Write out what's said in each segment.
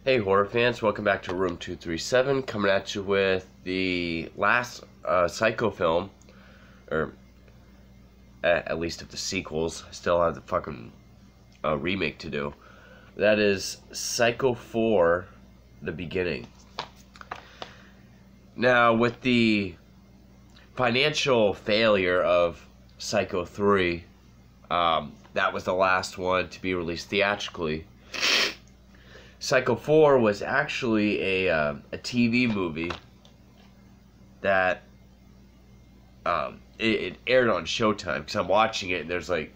Hey horror fans, welcome back to Room 237, coming at you with the last Psycho film, or at least of the sequels. I still have the fucking remake to do. That is Psycho 4, The Beginning. Now, with the financial failure of Psycho 3, that was the last one to be released theatrically. Psycho 4 was actually a TV movie that it aired on Showtime, because I'm watching it and there's like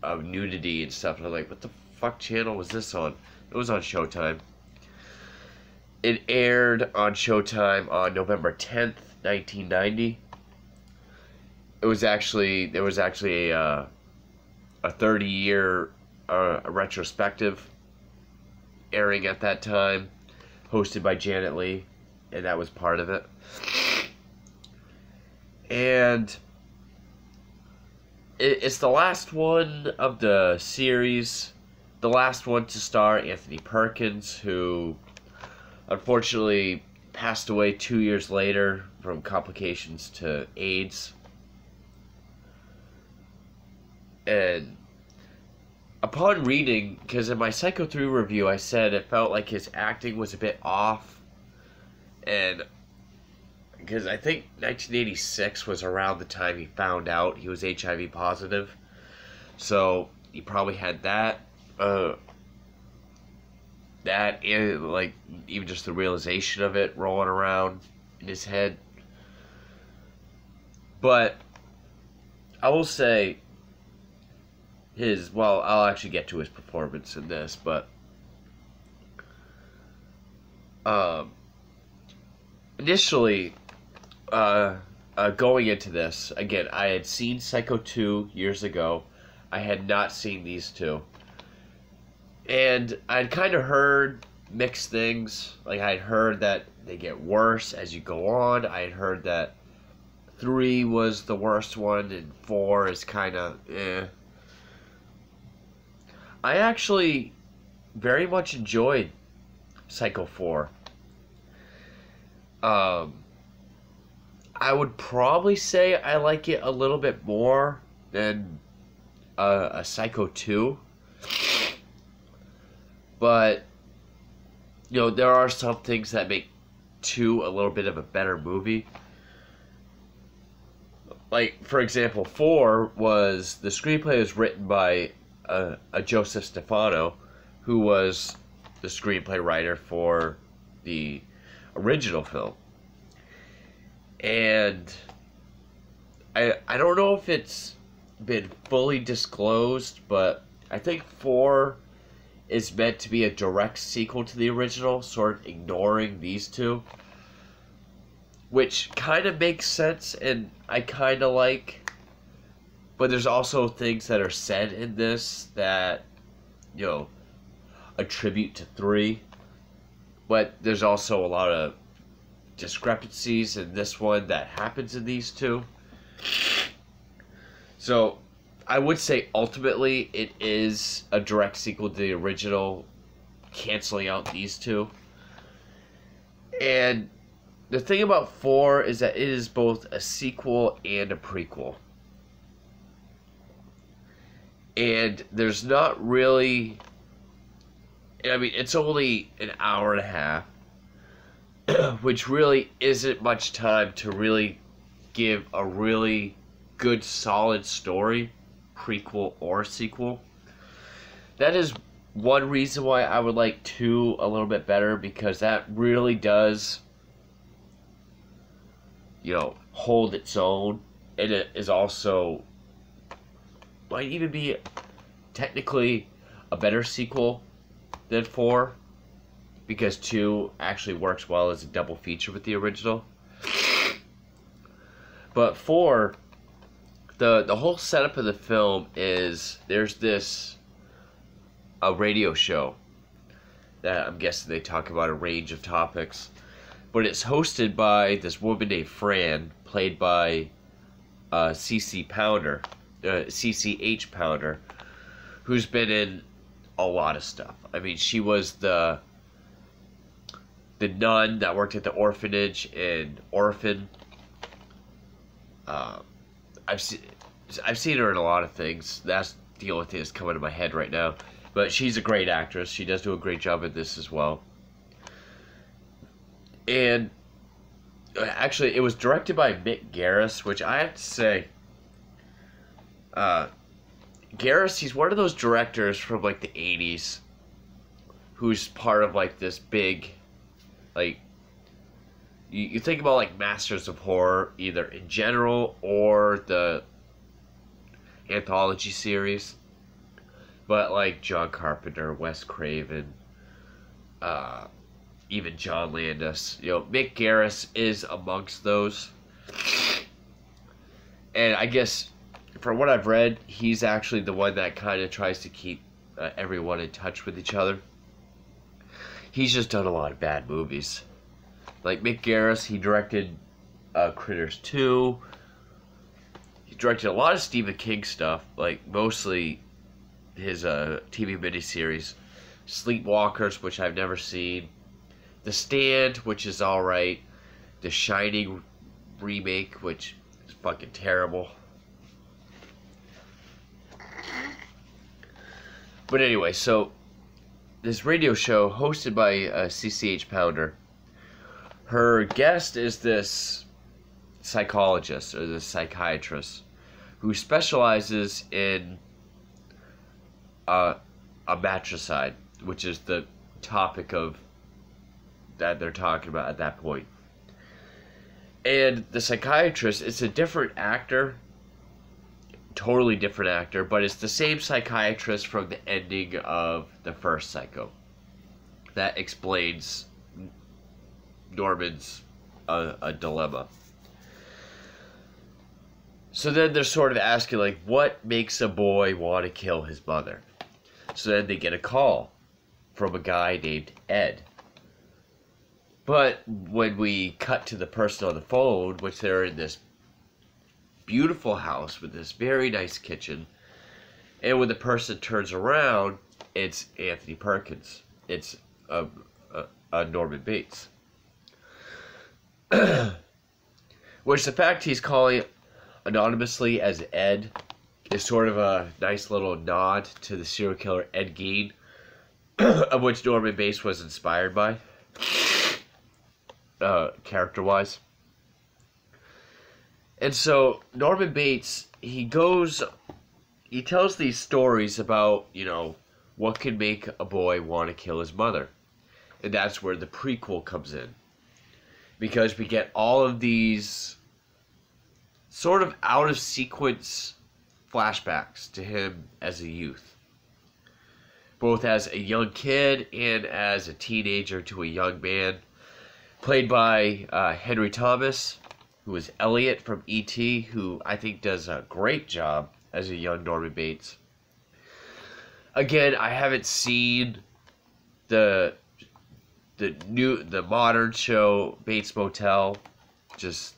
nudity and stuff, and I'm like, what the fuck channel was this on? It was on Showtime. It aired on Showtime on November 10th, 1990. There was actually a 30-year retrospective airing at that time, hosted by Janet Leigh, and that was part of it. And it's the last one of the series, the last one to star Anthony Perkins, who unfortunately passed away 2 years later from complications to AIDS. And upon reading, because in my Psycho 3 review I said it felt like his acting was a bit off, and because I think 1986 was around the time he found out he was HIV positive, so he probably had that and like even just the realization of it rolling around in his head. But I will say I'll actually get to his performance in this, but initially, going into this, again, I had seen Psycho 2 years ago. I had not seen these two. And I'd kind of heard mixed things. Like, I'd heard that they get worse as you go on. I had heard that 3 was the worst one, and 4 is kind of eh. I actually very much enjoyed Psycho 4. I would probably say I like it a little bit more than a Psycho 2. But, you know, there are some things that make 2 a little bit of a better movie. Like, for example, 4 was, the screenplay was written by a Joseph Stephano, who was the screenplay writer for the original film. And I don't know if it's been fully disclosed, but I think 4 is meant to be a direct sequel to the original, sort of ignoring these two, which kind of makes sense and I kind of like. But there's also things that are said in this that, you know, attribute to 3. But there's also a lot of discrepancies in this one that happens in these two. So, I would say ultimately it is a direct sequel to the original, canceling out these two. And the thing about 4 is that it is both a sequel and a prequel. And there's not really, I mean, it's only an hour and a half, which really isn't much time to really give a really good, solid story, prequel or sequel. That is one reason why I would like 2 a little bit better, because that really does, you know, hold its own, and it is also, might even be technically a better sequel than 4, because 2 actually works well as a double feature with the original. But 4, the whole setup of the film is there's this a radio show that I'm guessing they talk about a range of topics, but it's hosted by this woman named Fran, played by C.C.H. Pounder, who's been in a lot of stuff. I mean, she was the the nun that worked at the orphanage in Orphan. I've seen her in a lot of things. That's the only thing that's coming to my head right now. But she's a great actress. She does do a great job at this as well. And actually, it was directed by Mick Garris, which I have to say, Garris, he's one of those directors from like the 80s who's part of like this big, like, you think about like Masters of Horror, either in general or the anthology series. But like John Carpenter, Wes Craven, even John Landis, Mick Garris is amongst those. And I guess, from what I've read, he's actually the one that kind of tries to keep everyone in touch with each other. He's just done a lot of bad movies. Like Mick Garris, he directed Critters 2. He directed a lot of Stephen King stuff, like mostly his TV miniseries. Sleepwalkers, which I've never seen. The Stand, which is alright. The Shining remake, which is fucking terrible. But anyway, so this radio show hosted by C.C.H. Pounder, her guest is this psychologist or this psychiatrist who specializes in a matricide, which is the topic of that they're talking about at that point. And the psychiatrist is a different actor, totally different actor, but it's the same psychiatrist from the ending of the first Psycho. That explains Norman's a dilemma. So then they're sort of asking, like, what makes a boy want to kill his mother? So then they get a call from a guy named Ed. But when we cut to the person on the phone, which they're in this beautiful house with this very nice kitchen, and when the person turns around, it's Anthony Perkins. It's Norman Bates. Which the fact he's calling anonymously as Ed is sort of a nice little nod to the serial killer Ed Gein, of which Norman Bates was inspired by, character-wise. And so Norman Bates, he tells these stories about, what can make a boy want to kill his mother. And that's where the prequel comes in. Because we get all of these sort of out-of-sequence flashbacks to him as a youth. Both as a young kid and as a teenager to a young man. Played by Henry Thomas, who is Elliot from E.T., who I think does a great job as a young Norman Bates. Again, I haven't seen the modern show Bates Motel. Just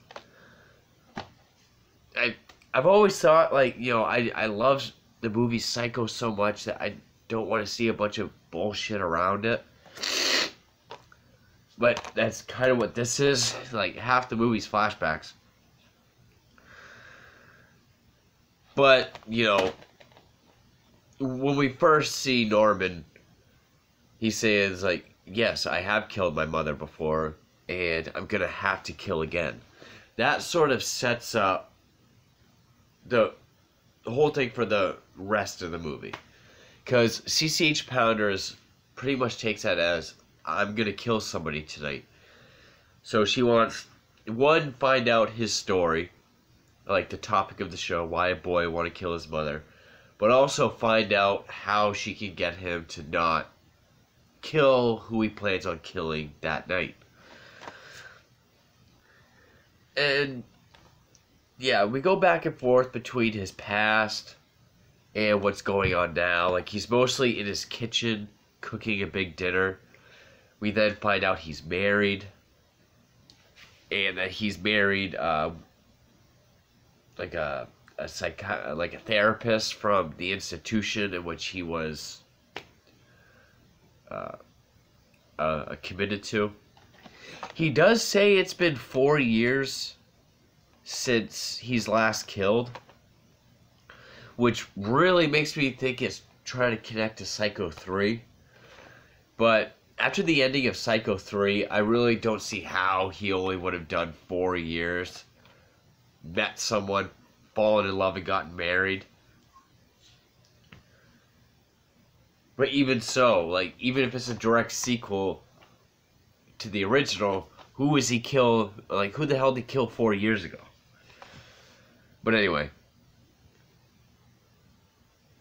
I've always thought, like, I love the movie Psycho so much that I don't want to see a bunch of bullshit around it. But that's kind of what this is. Like, half the movie's flashbacks. But, when we first see Norman, he says, like, yes, I have killed my mother before, and I'm going to have to kill again. That sort of sets up the whole thing for the rest of the movie. Because C.C.H. Pounders pretty much takes that as, I'm going to kill somebody tonight. So she wants, one, find out his story, like the topic of the show, why a boy want to kill his mother, but also find out how she can get him to not kill who he plans on killing that night. And yeah, we go back and forth between his past and what's going on now. Like, he's mostly in his kitchen cooking a big dinner. We then find out he's married, and that he's married like a therapist from the institution in which he was committed to. He does say it's been 4 years since he's last killed, which really makes me think it's trying to connect to Psycho 3. But after the ending of Psycho 3, I really don't see how he only would have done 4 years. Met someone, fallen in love, and gotten married. But even so, like, even if it's a direct sequel to the original, who was he kill? Like, who the hell did he kill 4 years ago? But anyway.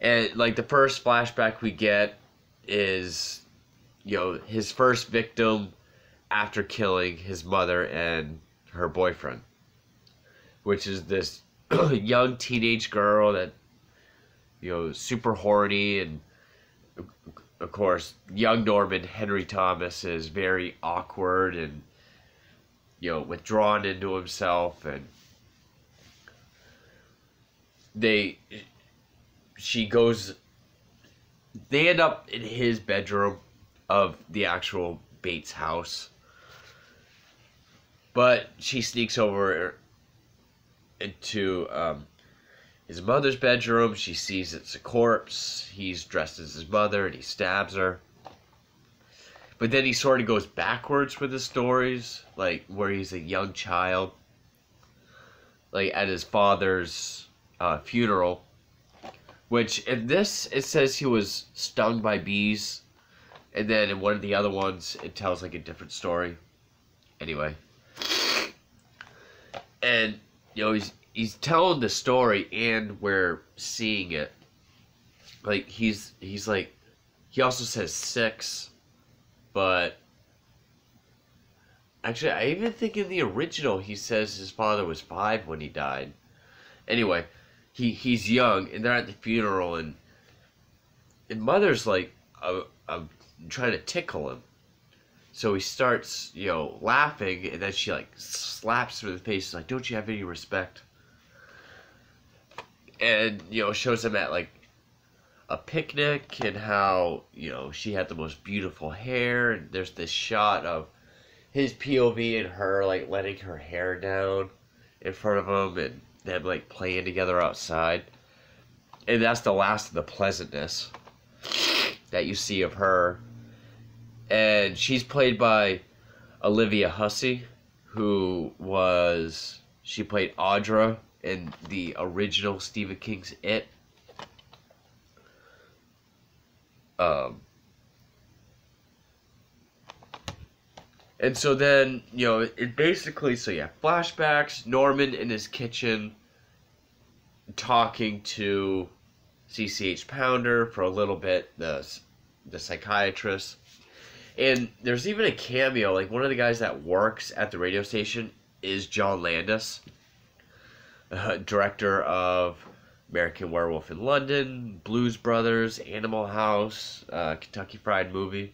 And, like, the first flashback we get is, you know, his first victim after killing his mother and her boyfriend. Which is this young teenage girl that, you know, super horny, and of course, young Norman, Henry Thomas, is very awkward and, you know, withdrawn into himself, and they end up in his bedroom of the actual Bates house, but she sneaks over into his mother's bedroom. She sees it's a corpse. He's dressed as his mother, and he stabs her. But then he sort of goes backwards with his stories, like where he's a young child, like at his father's funeral. Which in this it says he was stung by bees, and then in one of the other ones it tells like a different story. Anyway, and you know he's telling the story, and we're seeing it. Like he's like, he also says 6, but actually I even think in the original he says his father was 5 when he died. Anyway, he's young, and they're at the funeral, and mother's like, I'm trying to tickle him. So he starts, you know, laughing, and then she like slaps him in the face, like, don't you have any respect? And, you know, shows him at like a picnic, and how, you know, she had the most beautiful hair, and there's this shot of his POV and her like letting her hair down in front of him, and them like playing together outside. And that's the last of the pleasantness that you see of her. And she's played by Olivia Hussey, she played Audra in the original Stephen King's It. And so then, you know, it basically, so yeah, flashbacks, Norman in his kitchen talking to C.C.H. Pounder for a little bit, the psychiatrist. And there's even a cameo, like one of the guys that works at the radio station is John Landis, director of American Werewolf in London, Blues Brothers, Animal House, Kentucky Fried Movie.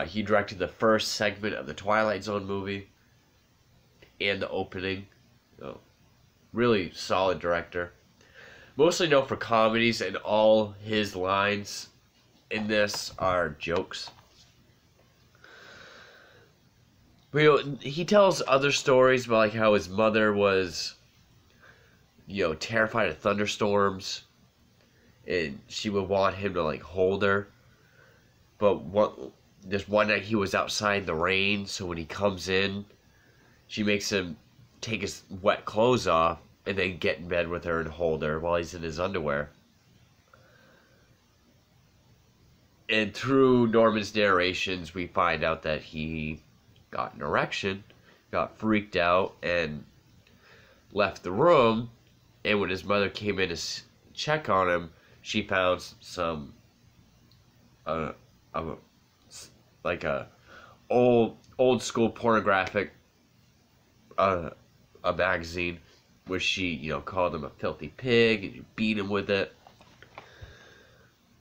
He directed the first segment of the Twilight Zone movie and the opening. Oh, really solid director. Mostly known for comedies, and all his lines in this are jokes. But, you know, he tells other stories about like how his mother was, you know, terrified of thunderstorms, and she would want him to like hold her. But this one night he was outside in the rain, so when he comes in, she makes him take his wet clothes off and then get in bed with her and hold her while he's in his underwear. And through Norman's narrations, we find out that he got an erection, got freaked out, and left the room. And when his mother came in to check on him, she found some, like a old school pornographic, a magazine, where she, you know, called him a filthy pig and beat him with it.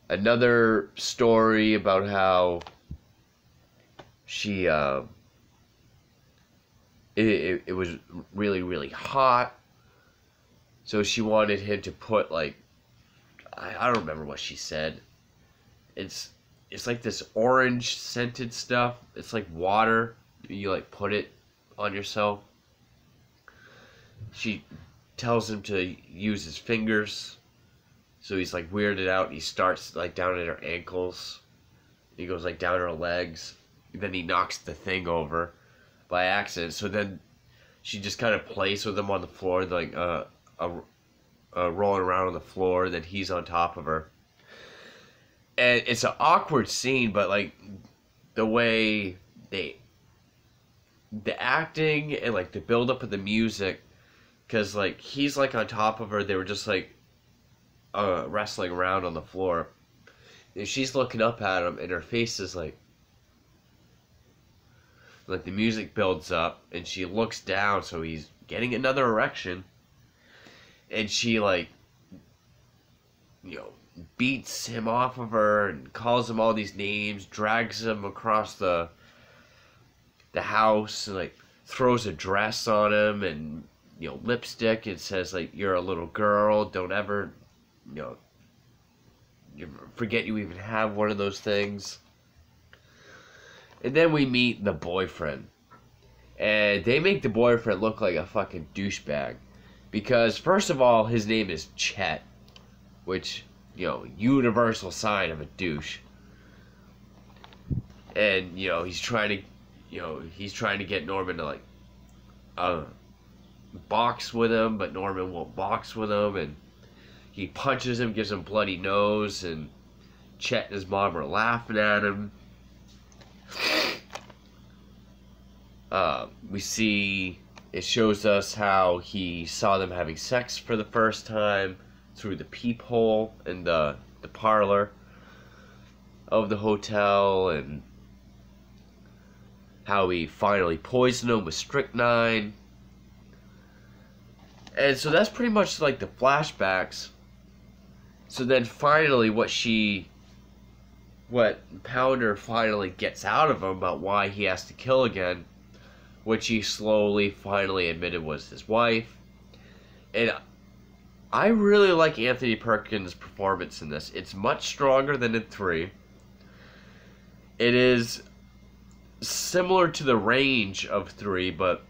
Another story about how she, it was really, really hot, so she wanted him to put, like, I don't remember what she said. It's it's like this orange scented stuff. It's like water. You like put it on yourself. She tells him to use his fingers. So he's like weirded out. He starts like down at her ankles. He goes like down her legs. Then he knocks the thing over by accident. So then she just kind of plays with him on the floor, like rolling around on the floor. Then he's on top of her. And it's an awkward scene, but like the way the acting and like the build up of the music, because like he's like on top of her. They were just like wrestling around on the floor. And she's looking up at him, and her face is like the music builds up, and she looks down, so he's getting another erection, and she like, you know, beats him off of her and calls him all these names, drags him across the house, and like throws a dress on him and, you know, lipstick, and says like, "You're a little girl, don't ever, you know, you forget you even have one of those things." And then we meet the boyfriend. And they make the boyfriend look like a fucking douchebag. Because, first of all, his name is Chet. Which, you know, universal sign of a douche. And, you know, he's trying to get Norman to, like, box with him. But Norman won't box with him. And he punches him, gives him a bloody nose. And Chet and his mom are laughing at him. We see, it shows us how he saw them having sex for the first time through the peephole in the parlor of the hotel, and how he finally poisoned him with strychnine. And so that's pretty much like the flashbacks. So then finally what Pounder finally gets out of him about why he has to kill again, which he slowly finally admitted was his wife. And I really like Anthony Perkins' performance in this. It's much stronger than in 3. It is similar to the range of 3, but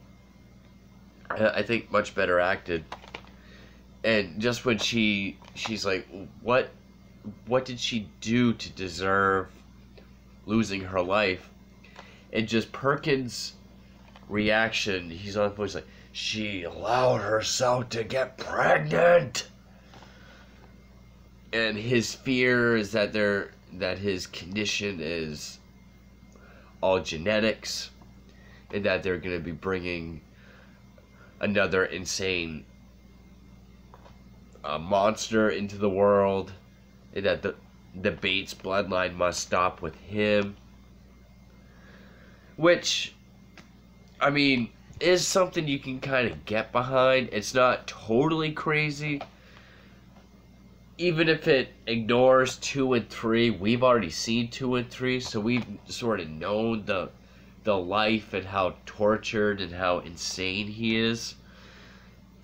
I think much better acted. And just when she's like, what did she do to deserve losing her life? And just Perkins' reaction, he's on the phone, he's like, "She allowed herself to get pregnant." And his fear is that his condition is all genetics, and that they're going to be bringing another insane monster into the world, and that the Bates bloodline must stop with him. Which, I mean, is something you can kind of get behind. It's not totally crazy. Even if it ignores 2 and 3, we've already seen 2 and 3, so we've sort of known the life and how tortured and how insane he is.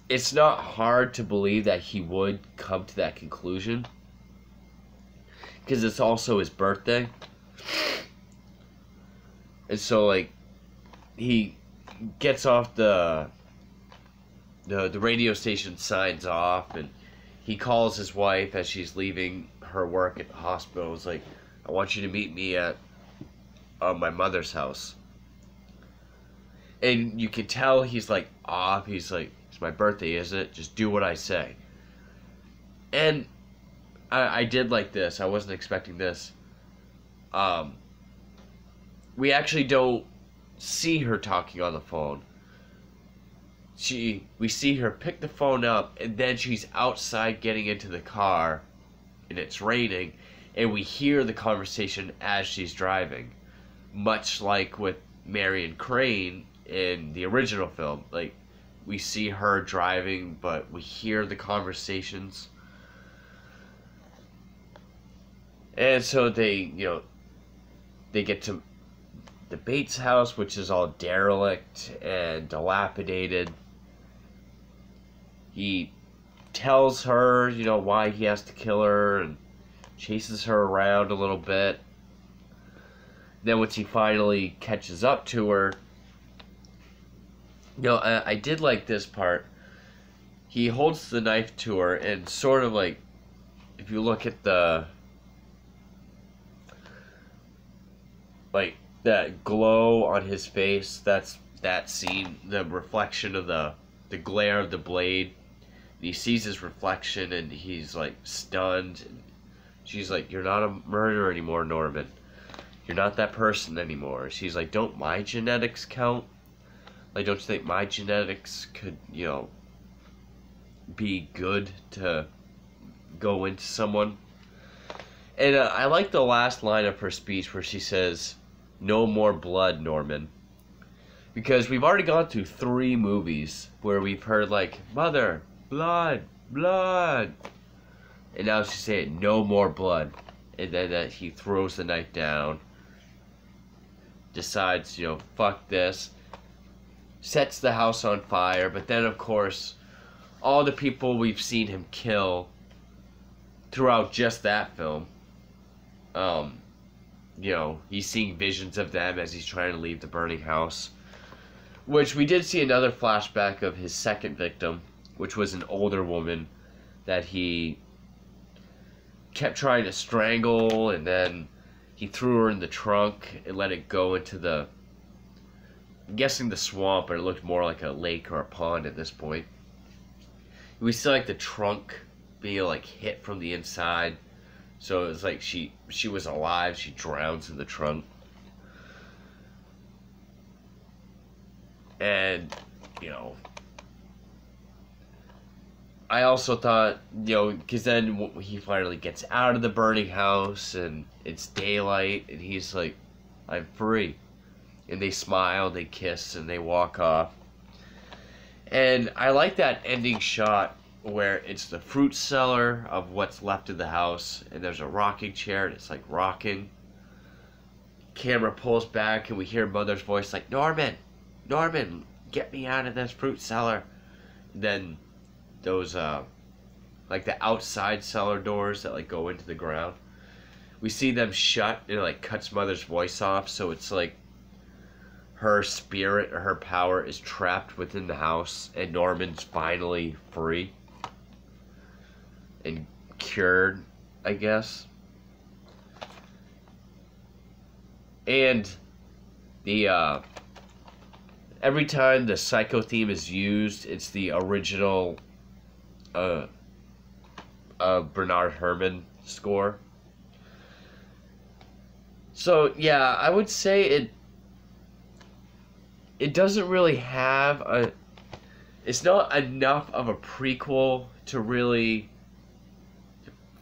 It's not hard to believe that he would come to that conclusion, because it's also his birthday. And so, like, he gets off the radio station, signs off, and he calls his wife as she's leaving her work at the hospital. It's like, "I want you to meet me at my mother's house." And you can tell he's like off. He's like, "It's my birthday, isn't it? Just do what I say." And I did like this. I wasn't expecting this. We actually don't see her talking on the phone. We see her pick the phone up, and then she's outside getting into the car, and it's raining, and we hear the conversation as she's driving, much like with Marion Crane in the original film. Like, we see her driving, but we hear the conversations. And so they get to the Bates house, which is all derelict and dilapidated. He tells her, why he has to kill her, and chases her around a little bit. then once he finally catches up to her, you know, I did like this part. He holds the knife to her, and sort of like, if you look at the, like, that glow on his face, that's that scene, the reflection of the glare of the blade. He sees his reflection, and he's, like, stunned. She's like, "You're not a murderer anymore, Norman. You're not that person anymore." She's like, "Don't my genetics count? Like, don't you think my genetics could, you know, be good to go into someone?" And I like the last line of her speech where she says, "No more blood, Norman." Because we've already gone through 3 movies where we've heard, like, "Mother, blood, blood." And now she's saying, "No more blood." And then he throws the knife down. Decides, you know, fuck this. Sets the house on fire. But then, of course, all the people we've seen him kill throughout just that film, you know, he's seeing visions of them as he's trying to leave the burning house. Which we did see another flashback of his second victim, which was an older woman that he kept trying to strangle, and then he threw her in the trunk and let it go into the, I'm guessing the swamp, but it looked more like a lake or a pond at this point. We see, like, the trunk being, like, hit from the inside. So it was like she was alive. She drowns in the trunk. And, you know, I also thought, you know, because then he finally gets out of the burning house and it's daylight and he's like, "I'm free." And they smile, they kiss, and they walk off. And I like that ending shot where it's the fruit cellar of what's left of the house, and there's a rocking chair and it's like rocking. Camera pulls back and we hear Mother's voice like, "Norman, Norman, get me out of this fruit cellar." Then those like the outside cellar doors that like go into the ground, we see them shut, and it like cuts Mother's voice off, so it's like her spirit or her power is trapped within the house, and Norman's finally free and cured, I guess. And the every time the Psycho theme is used, it's the original Bernard Herrmann score. So yeah, I would say it doesn't really have a, it's not enough of a prequel to really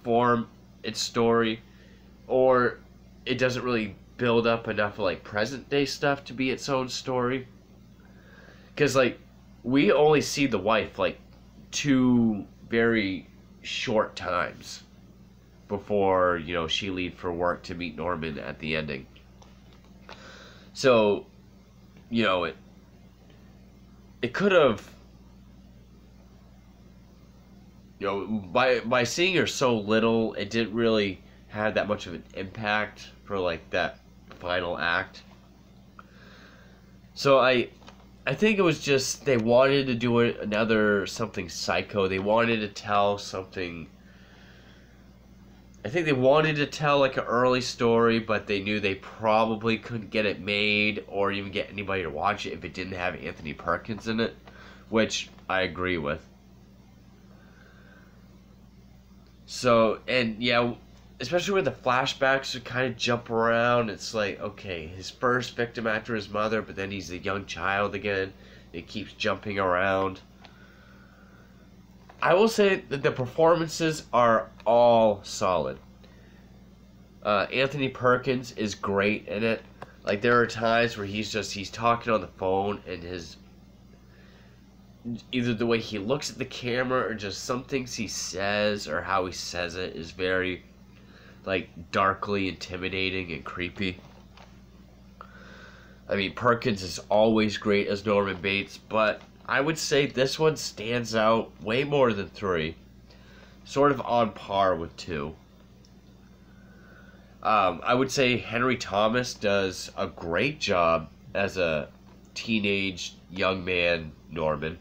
form its story, or it doesn't really build up enough like present day stuff to be its own story. Because like we only see the wife like 2 very short times before, you know, she leaves for work to meet Norman at the ending. So, you know, it could have, you know, by seeing her so little, it didn't really have that much of an impact for like that final act. So I think it was just they wanted to do another something Psycho. They wanted to tell something. I think they wanted to tell like an early story, but they knew they probably couldn't get it made or even get anybody to watch it if it didn't have Anthony Perkins in it, which I agree with. So, and yeah, especially where the flashbacks would kind of jump around. It's like, okay, his first victim after his mother, but then he's a young child again. It keeps jumping around. I will say that the performances are all solid. Anthony Perkins is great in it. Like, there are times where he's talking on the phone, and either the way he looks at the camera or just some things he says or how he says it is very, like, darkly intimidating and creepy. I mean, Perkins is always great as Norman Bates, but I would say this one stands out way more than 3. Sort of on par with 2. I would say Henry Thomas does a great job as a teenage young man Norman.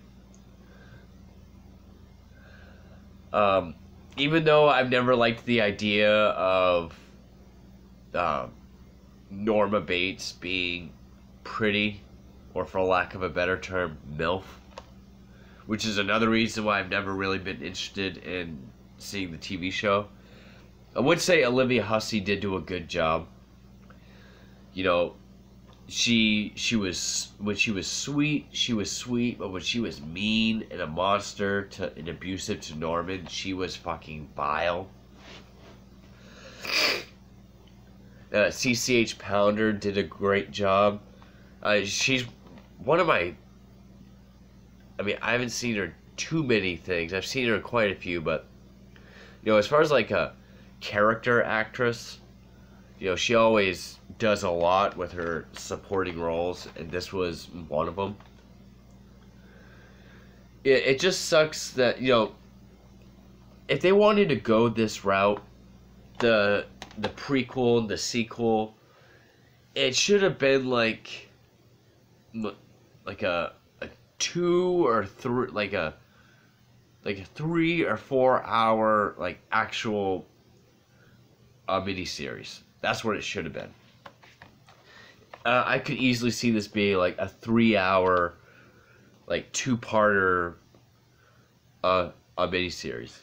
Even though I've never liked the idea of Norma Bates being pretty, or for lack of a better term, MILF, which is another reason why I've never really been interested in seeing the TV show. I would say Olivia Hussey did do a good job. You know, she was, when she was sweet, but when she was mean and a monster and abusive to Norman, she was fucking vile. C.C.H. Pounder did a great job. She's one of my... I mean, I haven't seen her too many things. I've seen her in quite a few, but... You know, as far as like a character actress, you know, she always does a lot with her supporting roles, and this was one of them. It just sucks that, you know, if they wanted to go this route, the prequel, the sequel, it should have been like a 2 or 3, like a 3 or 4 hour like actual miniseries. That's what it should have been. I could easily see this being like a 3-hour, like 2-parter, a miniseries.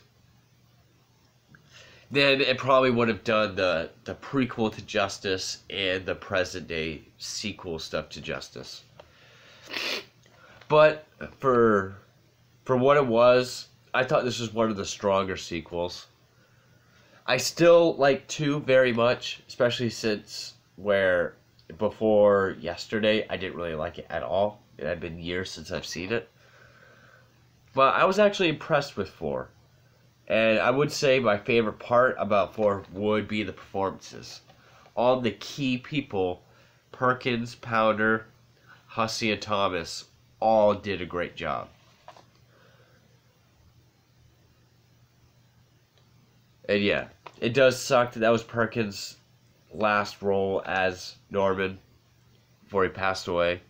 Then it probably would have done the prequel to justice and the present day sequel stuff to justice. But for what it was, I thought this was one of the stronger sequels. I still like 2 very much, especially since where before yesterday I didn't really like it at all. It had been years since I've seen it. But I was actually impressed with 4. And I would say my favorite part about 4 would be the performances. All the key people, Perkins, Pounder, Hussey, and Thomas, all did a great job. And yeah, it does suck that was Perkins' last role as Norman before he passed away.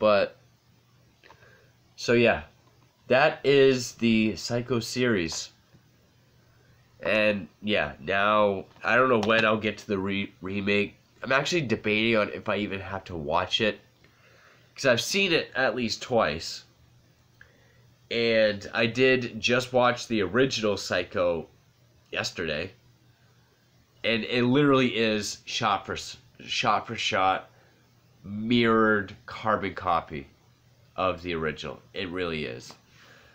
But, so yeah, that is the Psycho series. And yeah, now, I don't know when I'll get to the remake. I'm actually debating on if I even have to watch it, because I've seen it at least twice. And I did just watch the original Psycho yesterday. And it literally is shot for shot, mirrored carbon copy of the original. It really is.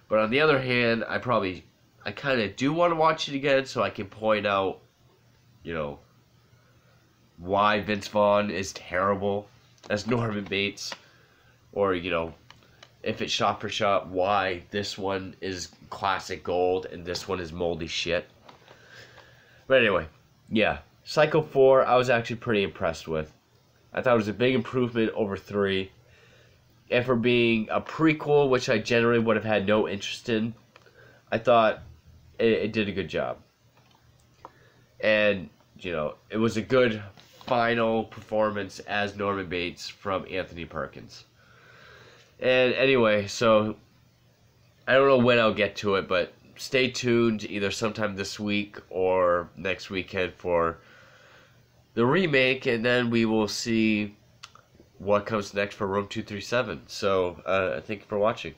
But on the other hand, I kind of do want to watch it again so I can point out, you know, why Vince Vaughn is terrible as Norman Bates. Or, you know, if it's shot for shot, why this one is classic gold and this one is moldy shit. But anyway, yeah, Psycho 4 I was actually pretty impressed with. I thought it was a big improvement over 3. And for being a prequel, which I generally would have had no interest in, I thought it did a good job. And, you know, it was a good final performance as Norman Bates from Anthony Perkins. And anyway, so I don't know when I'll get to it, but stay tuned either sometime this week or next weekend for the remake, and then we will see what comes next for Room 237. So, thank you for watching.